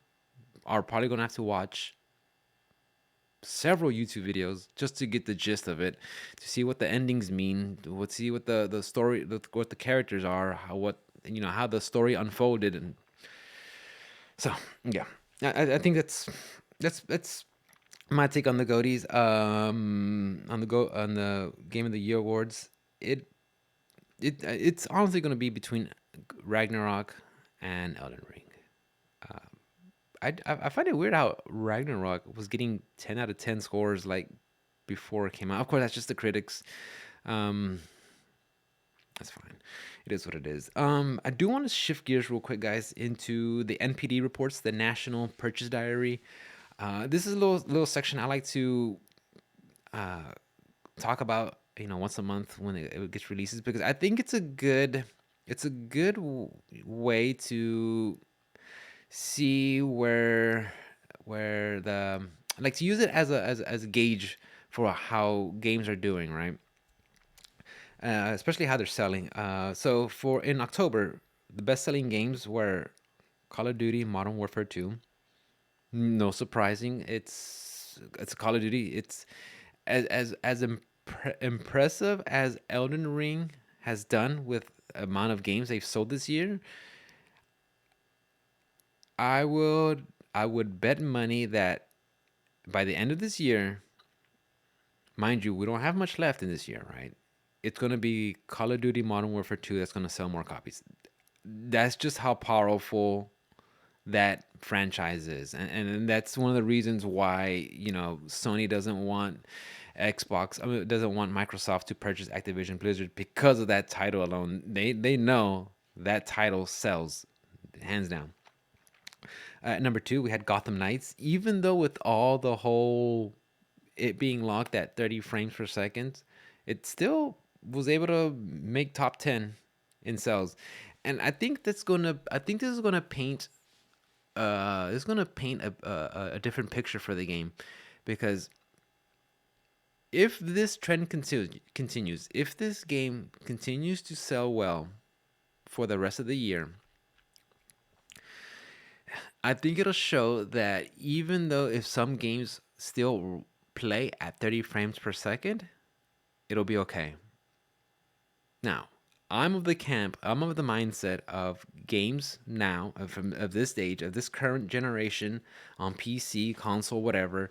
[SPEAKER 1] are probably gonna have to watch several YouTube videos just to get the gist of it, to see what the endings mean, to see what the story, what the characters are, how the story unfolded, and so yeah, I think that's my take on the Goaties. On the Game of the Year awards, it's honestly going to be between Ragnarok and Elden Ring. I find it weird how Ragnarok was getting 10 out of 10 scores like before it came out. Of course, that's just the critics. Um, that's fine. It is what it is. I do want to shift gears real quick, guys, into the NPD reports, the National Purchase Diary. This is a little section I like to talk about, once a month when it gets releases, because I think it's a good way to see where the like to use it as a gauge for how games are doing, right? Especially how they're selling. So for in October, the best-selling games were Call of Duty Modern Warfare 2. No surprising, it's Call of Duty. It's impressive as Elden Ring has done with amount of games they've sold this year. I would bet money that by the end of this year, mind you, we don't have much left in this year, right? It's gonna be Call of Duty Modern Warfare 2 that's gonna sell more copies. That's just how powerful that franchise is, and that's one of the reasons why Sony doesn't want Xbox, I mean, doesn't want Microsoft to purchase Activision Blizzard because of that title alone. They know that title sells hands down. At number two, we had Gotham Knights. Even though with all the whole it being locked at 30 frames per second, it still was able to make top 10 in sales. And I think this is gonna paint it's gonna paint a different picture for the game, because if this trend continues, if this game continues to sell well for the rest of the year, I think it'll show that even though if some games still play at 30 frames per second, it'll be okay. Now, I'm of the mindset of games now, of this stage, of this current generation on PC, console, whatever,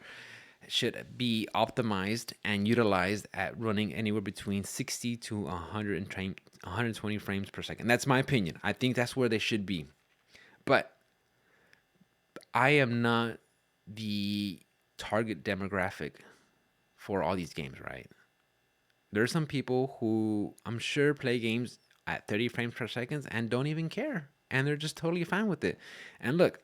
[SPEAKER 1] should be optimized and utilized at running anywhere between 60 to 120 frames per second. That's my opinion. I think that's where they should be. But I am not the target demographic for all these games, right? There are some people who I'm sure play games at 30 frames per second and don't even care. And they're just totally fine with it. And look,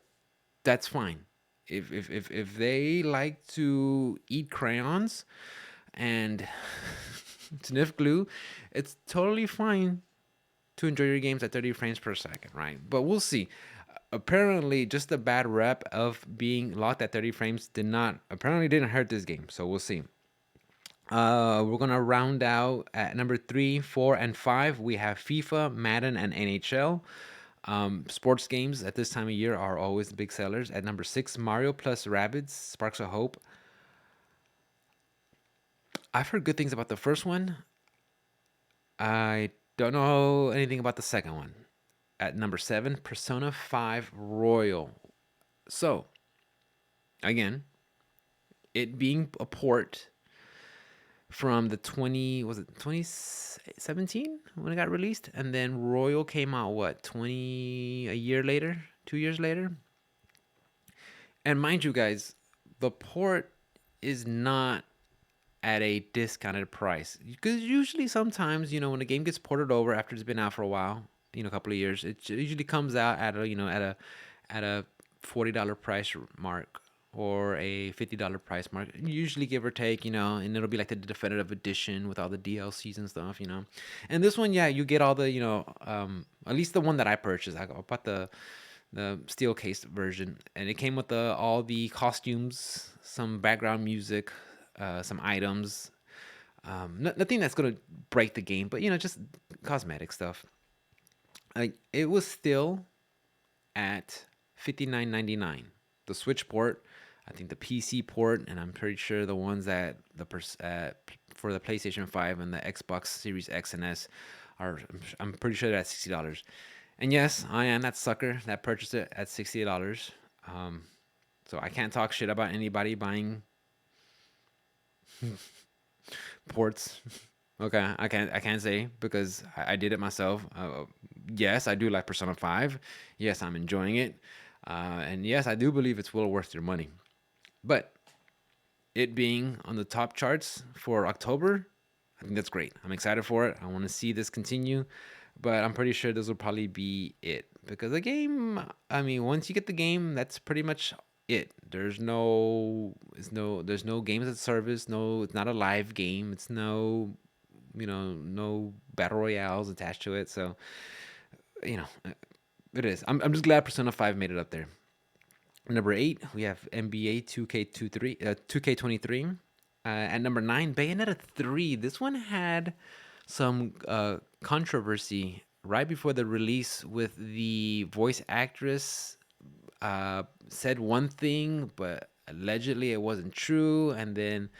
[SPEAKER 1] that's fine. If they like to eat crayons and sniff glue, it's totally fine to enjoy your games at 30 frames per second, right? But we'll see. Apparently, just the bad rep of being locked at 30 frames didn't hurt this game. So we'll see. We're gonna round out at number 3, 4, and 5. We have FIFA, Madden, and NHL. Sports games at this time of year are always big sellers. At number 6, Mario plus Rabbids Sparks of Hope. I've heard good things about the first one. I don't know anything about the second one. At number 7, Persona 5 Royal. So, again, it being a port from the 2017 when it got released, and then Royal came out a year later, 2 years later. And mind you guys, the port is not at a discounted price, because usually sometimes when a game gets ported over after it's been out for a while, a couple of years, it usually comes out at a $40 price mark or a $50 price mark, usually give or take, and it'll be like the definitive edition with all the DLCs and stuff, And this one, yeah, you get all the, at least the one that I purchased. I bought the steel case version, and it came with all the costumes, some background music, some items. Nothing that's gonna break the game, but just cosmetic stuff. It was still at $59.99. The Switch port, I think the PC port, and I'm pretty sure the ones that for the PlayStation 5 and the Xbox Series X and S I'm pretty sure they're at $60. And yes, I am that sucker that purchased it at $60. So I can't talk shit about anybody buying ports. Okay, I can't say, because I did it myself. Yes, I do like Persona 5. Yes, I'm enjoying it. And yes, I do believe it's well worth your money. But it being on the top charts for October, I think that's great. I'm excited for it. I want to see this continue. But I'm pretty sure this will probably be it. Because the game, once you get the game, that's pretty much it. There's no games as a service. No, it's not a live game. It's no battle royales attached to it. So, it is. I'm just glad Persona 5 made it up there. Number 8, we have NBA 2K23. At number 9, Bayonetta 3. This one had some controversy right before the release, with the voice actress said one thing, but allegedly it wasn't true. And then,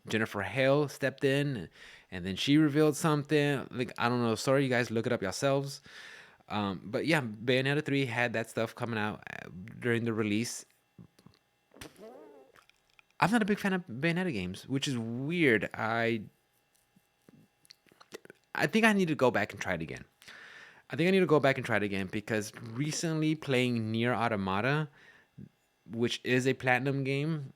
[SPEAKER 1] Jennifer Hale stepped in, and then she revealed something. Like, I don't know. Sorry, you guys, look it up yourselves. But yeah, Bayonetta 3 had that stuff coming out during the release. I'm not a big fan of Bayonetta games, which is weird. I think I need to go back and try it again. Because recently playing Nier Automata, which is a platinum game,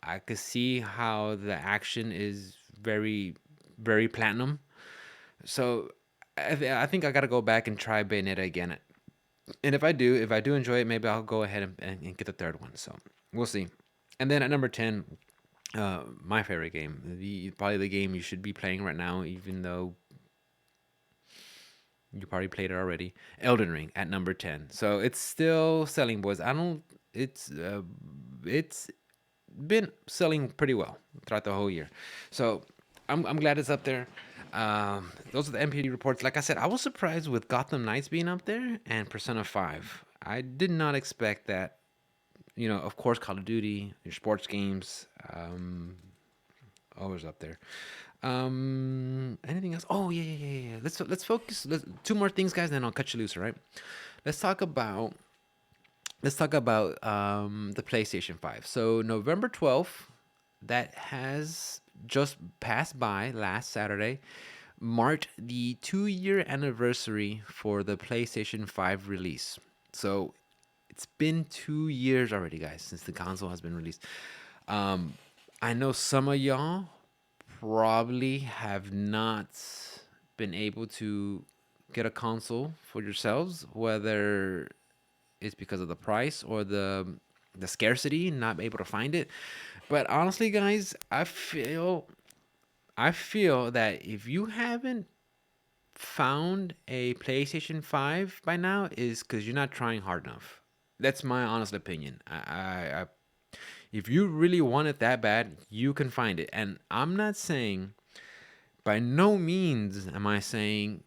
[SPEAKER 1] I could see how the action is very, very platinum. So I think I gotta go back and try Bayonetta again. And if I do enjoy it, maybe I'll go ahead and get the third one. So we'll see. And then at number 10, my favorite game, probably the game you should be playing right now, even though You probably played it already. Elden Ring at number 10. So it's still selling, boys. I don't. It's been selling pretty well throughout the whole year. So I'm glad it's up there. Those are the MPD reports. Like I said, I was surprised with Gotham Knights being up there and Persona 5. I did not expect that. Of course, Call of Duty, your sports games, always up there. Anything else? Oh yeah, yeah, yeah, yeah. Let's focus. Two more things, guys, then I'll cut you loose. All right. Let's talk about the PlayStation 5. So November 12th, that has just passed by last Saturday, marked the 2-year anniversary for the PlayStation 5 release. So it's been 2 years already, guys, since the console has been released. I know some of y'all probably have not been able to get a console for yourselves, whether it's because of the price or the scarcity, not able to find it. But honestly, guys, I feel that if you haven't found a PlayStation 5 by now, is because you're not trying hard enough. That's my honest opinion. If you really want it that bad, you can find it. And I'm not saying, by no means am I saying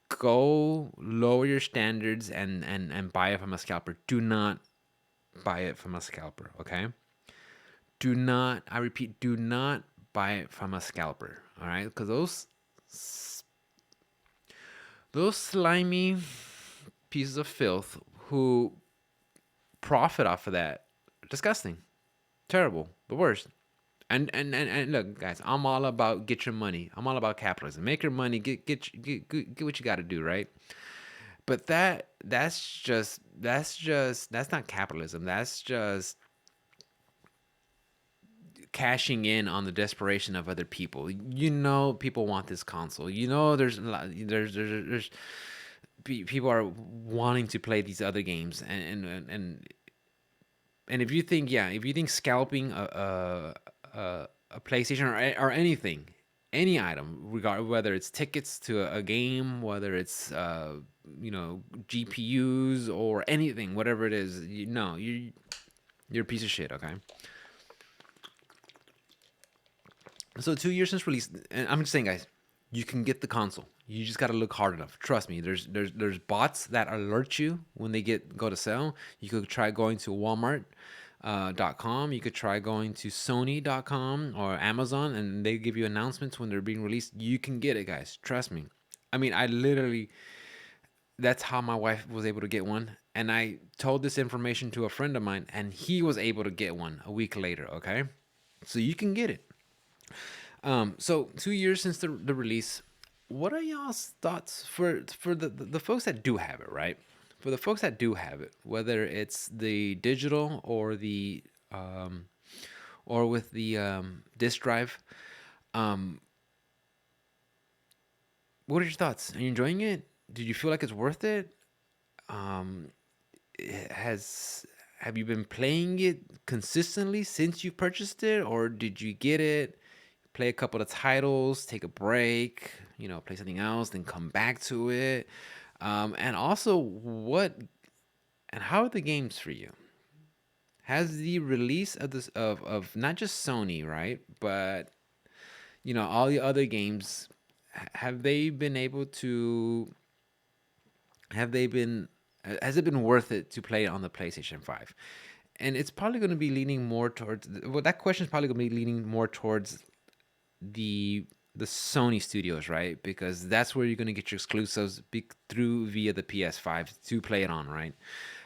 [SPEAKER 1] go lower your standards and buy it from a scalper. Do not buy it from a scalper, okay? Do not, I repeat, do not buy it from a scalper, all right? Because those slimy pieces of filth who profit off of that, disgusting, terrible, the worst. And look, guys, I'm all about get your money. I'm all about capitalism. Make your money. Get what you got to do, right? But that's not capitalism. That's just cashing in on the desperation of other people. People want this console. There's a lot, there's people are wanting to play these other games, and if you think scalping a PlayStation or anything, any item, regard whether it's tickets to a game, whether it's GPUs or anything, whatever it is, you're a piece of shit. Okay. So 2 years since release, and I'm just saying, guys, you can get the console. You just gotta look hard enough. Trust me. There's bots that alert you when they go to sell. You could try going to Walmart.com. You could try going to Sony.com or Amazon, and they give you announcements when they're being released. You can get it, guys. Trust me. I mean, I literally. That's how my wife was able to get one, and I told this information to a friend of mine, and he was able to get one a week later. Okay, so you can get it. So 2 years since the release, what are y'all's thoughts for the folks that do have it, right? For the folks that do have it, whether it's the digital or with the disk drive, um, what are your thoughts? Are you enjoying it? Did you feel like it's worth it? Um, has have you been playing it consistently since you purchased it, or did you get it, play a couple of titles, take a break, play something else, then come back to it? And also, what and how are the games for you? Has the release of this of not just Sony, right, but all the other games, have they been able to have they been has it been worth it to play it on the PlayStation 5? And it's probably going to be leaning more towards, well, that question is probably going to be leaning more towards the Sony studios, right? Because that's where you're going to get your exclusives through via the PS5 to play it on, right?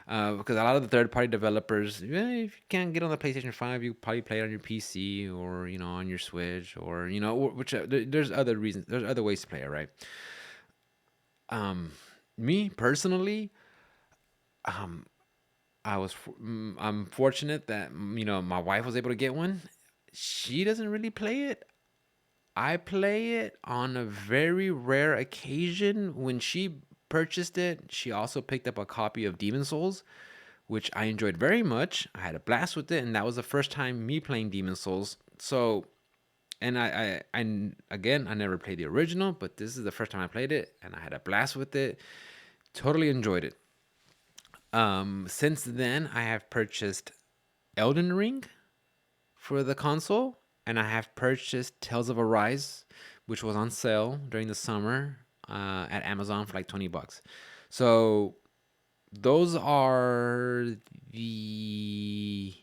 [SPEAKER 1] Because a lot of the third-party developers, if you can't get on the PlayStation 5, you probably play it on your PC or on your Switch or which there's other reasons, there's other ways to play it, right? Me personally, um, I'm fortunate that my wife was able to get one. She doesn't really play it. I play it on a very rare occasion. When she purchased it, she also picked up a copy of Demon Souls, which I enjoyed very much. I had a blast with it, and that was the first time me playing Demon Souls. So And again, I never played the original, but this is the first time I played it, and I had a blast with it. Totally enjoyed it. Since then, I have purchased Elden Ring for the console, and I have purchased Tales of Arise, which was on sale during the summer at Amazon for like $20. So those are the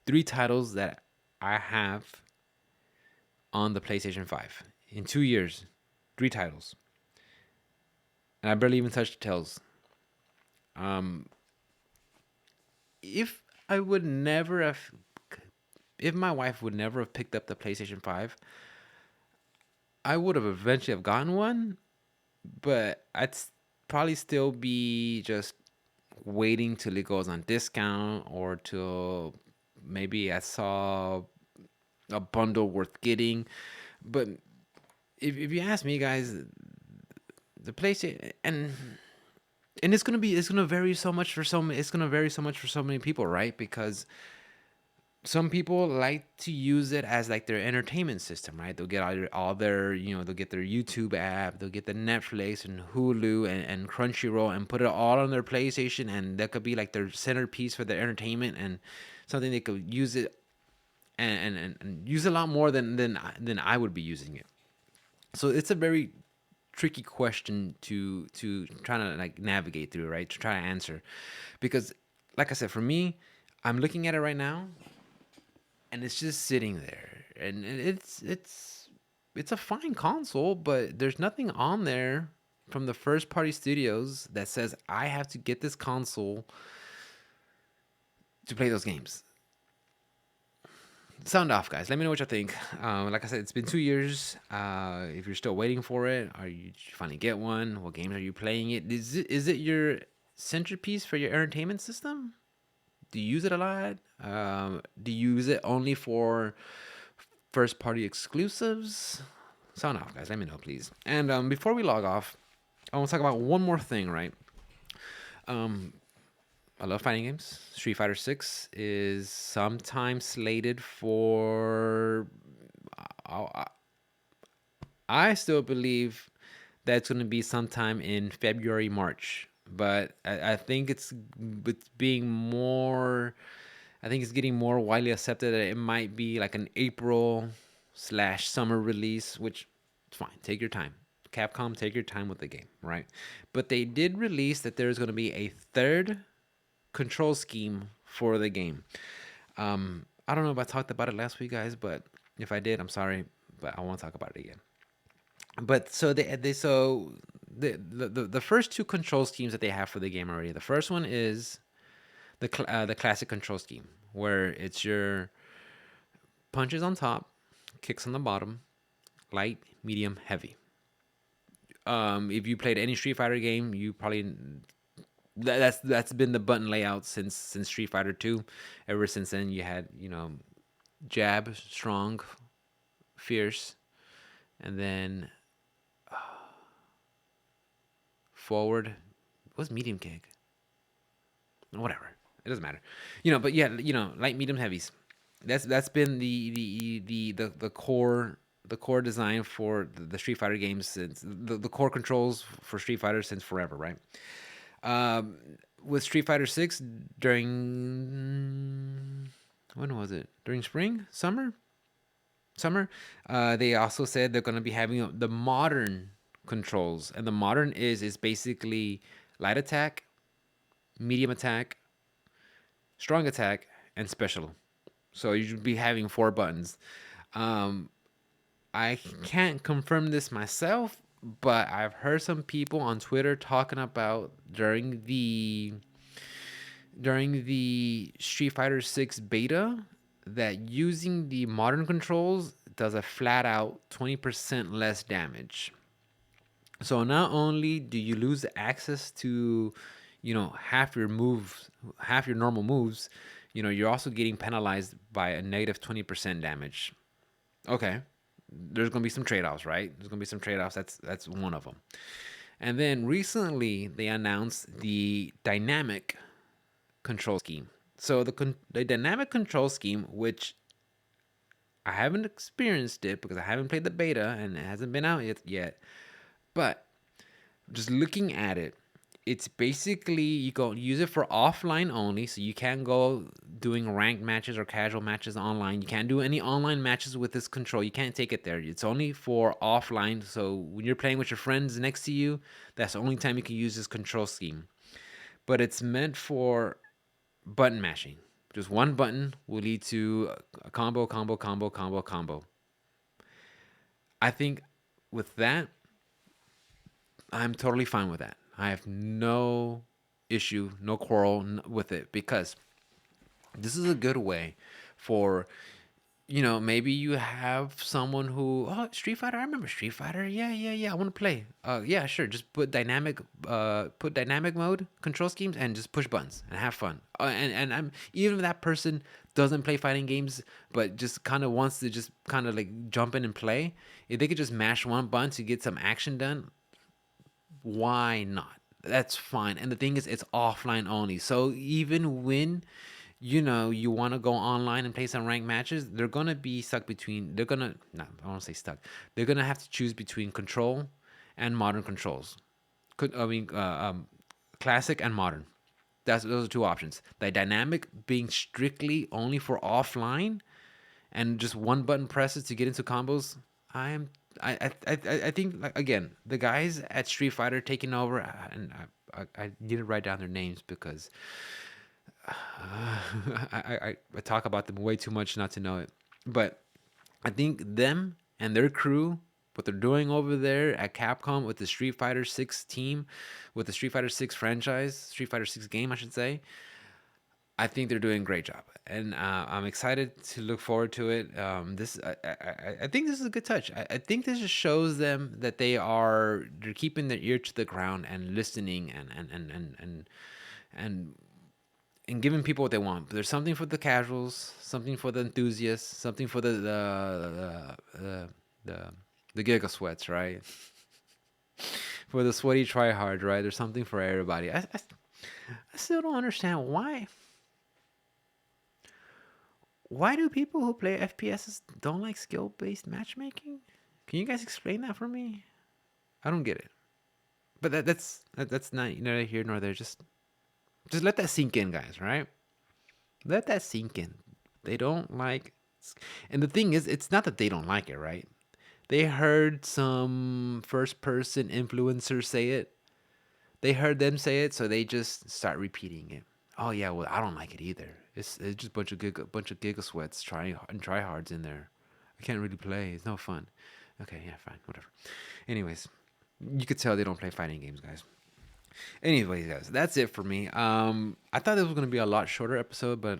[SPEAKER 1] three titles that I have on the PlayStation 5 in 2 years. Three titles, and I barely even touched Tales. Um, if I would never have, if my wife would never have picked up the PlayStation 5, I would have eventually have gotten one, but probably still be just waiting till it goes on discount or till maybe I saw a bundle worth getting. But if you ask me, guys, the PlayStation and it's gonna vary so much for it's gonna vary so much for so many people, right? Because some people like to use it as like their entertainment system, right? They'll get all their, they'll get their YouTube app, they'll get the Netflix and Hulu and Crunchyroll and put it all on their PlayStation, and that could be like their centerpiece for their entertainment and something they could use it and use a lot more than I would be using it. So it's a very tricky question to try to like navigate through, right? To try to answer, because like I said, for me, I'm looking at it right now and it's just sitting there, and it's a fine console, but there's nothing on there from the first party studios that says I have to get this console to play those games. Sound off, guys. Let me know what you think. Like I said, it's been 2 years. If you're still waiting for it, did you finally get one? What games are you playing it? Is it your centerpiece for your entertainment system? Do you use it a lot? Do you use it only for first party exclusives? Sound off, guys. Let me know, please. And before we log off, I want to talk about one more thing, right? I love fighting games. Street Fighter 6 is sometimes slated for. I still believe that's going to be sometime in February, March. But I think it's being more. I think it's getting more widely accepted that it might be like an April/summer release, which is fine. Take your time. Capcom, take your time with the game, right? But they did release that there's going to be a third control scheme for the game. I don't know if I talked about it last week, guys, but if I did, I'm sorry, but I want to talk about it again. But so the first two control schemes that they have for the game already. The first one is the classic control scheme, where it's your punches on top, kicks on the bottom, light, medium, heavy. If you played any Street Fighter game, you probably that's been the button layout since Street Fighter 2. Ever since then, you had jab, strong, fierce, and then forward. What's medium kick? Whatever, it doesn't matter. But yeah, light, medium, heavies. That's been the core design for the Street Fighter games since the core controls for Street Fighter since forever, right? With Street Fighter 6 during when was it? During spring, summer. They also said they're going to be having the modern controls, and the modern is basically light attack, medium attack, strong attack, and special. So you should be having 4 buttons. I can't confirm this myself, but I've heard some people on Twitter talking about during the Street Fighter 6 beta that using the modern controls does a flat out 20% less damage. So not only do you lose access to, half your normal moves, you're also getting penalized by a negative 20% damage. Okay, there's gonna be some trade-offs, right? There's gonna be some trade-offs. That's one of them. And then recently they announced the dynamic control scheme. So the dynamic control scheme, which I haven't experienced it because I haven't played the beta and it hasn't been out yet. But just looking at it, it's basically you go use it for offline only, so you can't go doing ranked matches or casual matches online. You can't do any online matches with this control. You can't take it there. It's only for offline. So when you're playing with your friends next to you, that's the only time you can use this control scheme. But it's meant for button mashing. Just one button will lead to a combo, combo, combo, combo, combo. I think with that, I'm totally fine with that. I have no issue, no quarrel with it because this is a good way for maybe you have someone who, oh, Street Fighter, I remember Street Fighter. Yeah, yeah, yeah. I want to play. Yeah, sure. Just put dynamic mode control schemes and just push buttons and have fun. And I'm even if that person doesn't play fighting games, but just kind of wants to just kind of like jump in and play. If they could just mash one button to get some action done, why not? That's fine. And the thing is, it's offline only. So even when you want to go online and play some ranked matches, they're gonna be stuck between. They're gonna not. I don't say stuck. They're gonna have to choose between control and modern controls. I mean, classic and modern. Those are two options. The dynamic being strictly only for offline, and just one button presses to get into combos. I am. I think like, again, the guys at Street Fighter taking over, and I need to write down their names because I talk about them way too much not to know it. But I think them and their crew, what they're doing over there at Capcom with the Street Fighter 6 team, with the Street Fighter 6 franchise, Street Fighter 6 game, I should say, I think they're doing a great job, and I'm excited to look forward to it. I think this is a good touch. I think this just shows them that they're keeping their ear to the ground and listening and and giving people what they want. There's something for the casuals, something for the enthusiasts, something for the giga sweats, right? For the sweaty tryhard, right? There's something for everybody. I still don't understand why do people who play FPSs don't like skill based matchmaking? Can you guys explain that for me? I don't get it. But that's not neither here nor there. Just let that sink in, guys. Right? Let that sink in. They don't like, and the thing is, it's not that they don't like it, right? They heard some first person influencers say it. They heard them say it, so they just start repeating it. Oh yeah, well I don't like it either. It's just bunch of giga sweats trying and tryhards in there. I can't really play. It's no fun. Okay, yeah, fine, whatever. Anyways, you could tell they don't play fighting games, guys. Anyways, guys, that's it for me. I thought this was gonna be a lot shorter episode, but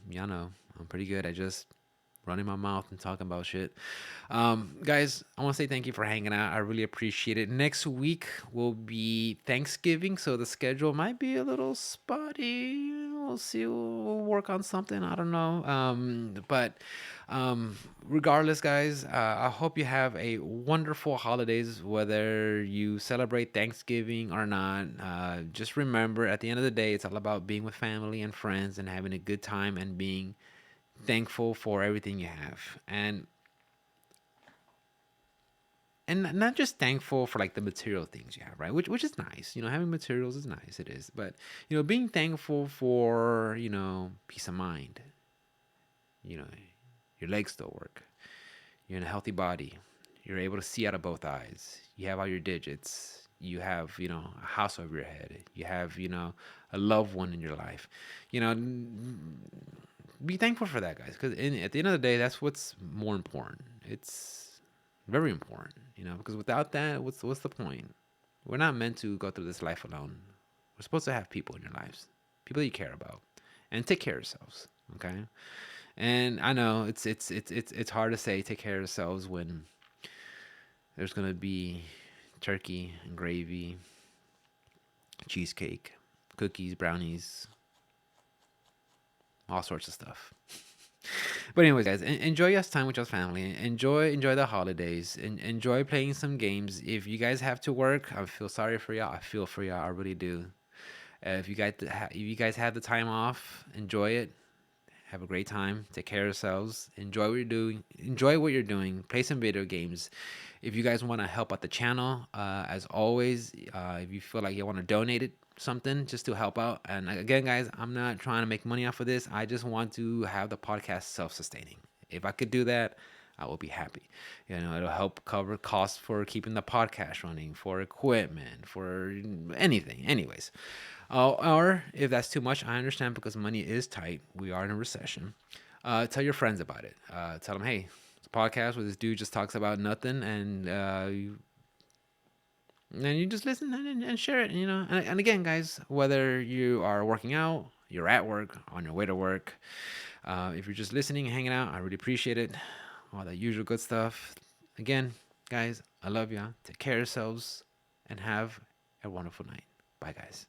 [SPEAKER 1] y'all know I'm pretty good at just running my mouth and talking about shit. Guys, I want to say thank you for hanging out. I really appreciate it. Next week will be Thanksgiving, so the schedule might be a little spotty. We'll see. We'll work on something. I don't know. But regardless, guys, I hope you have a wonderful holidays, whether you celebrate Thanksgiving or not. Just remember, at the end of the day, it's all about being with family and friends and having a good time and being thankful for everything you have, and not just thankful for like the material things you have, right? Which is nice. Having materials is nice. It is. But being thankful for peace of mind. you know your legs still work, you're in a healthy body, you're able to see out of both eyes, you have all your digits, you have a house over your head, you have a loved one in your life. you know be thankful for that, guys, because at the end of the day, that's what's more important. It's very important, because without that, what's the point? We're not meant to go through this life alone. We're supposed to have people in your lives, people you care about, and take care of yourselves. Okay. And I know it's hard to say take care of yourselves when there's gonna be turkey and gravy, cheesecake, cookies, brownies, all sorts of stuff. But anyways, guys, enjoy your time with your family. Enjoy the holidays. Enjoy playing some games. If you guys have to work, I feel sorry for y'all. I feel for y'all. I really do. If you guys have the time off, enjoy it. Have a great time. Take care of yourselves. Enjoy what you're doing. Enjoy what you're doing. Play some video games. If you guys want to help out the channel, as always, if you feel like you want to donate it something just to help out. And again, guys, I'm not trying to make money off of this. I just want to have the podcast self-sustaining. If I could do that, I will be happy. It'll help cover costs for keeping the podcast running, for equipment, for anything. Anyways, or if that's too much, I understand because money is tight. We are in a recession. Tell your friends about it. Tell them, hey, it's a podcast where this dude just talks about nothing, and you just listen and share it. And again, guys, whether you are working out, you're at work, on your way to work, if you're just listening, hanging out, I really appreciate it. All that usual good stuff. Again, guys, I love y'all. Take care of yourselves and have a wonderful night. Bye, guys.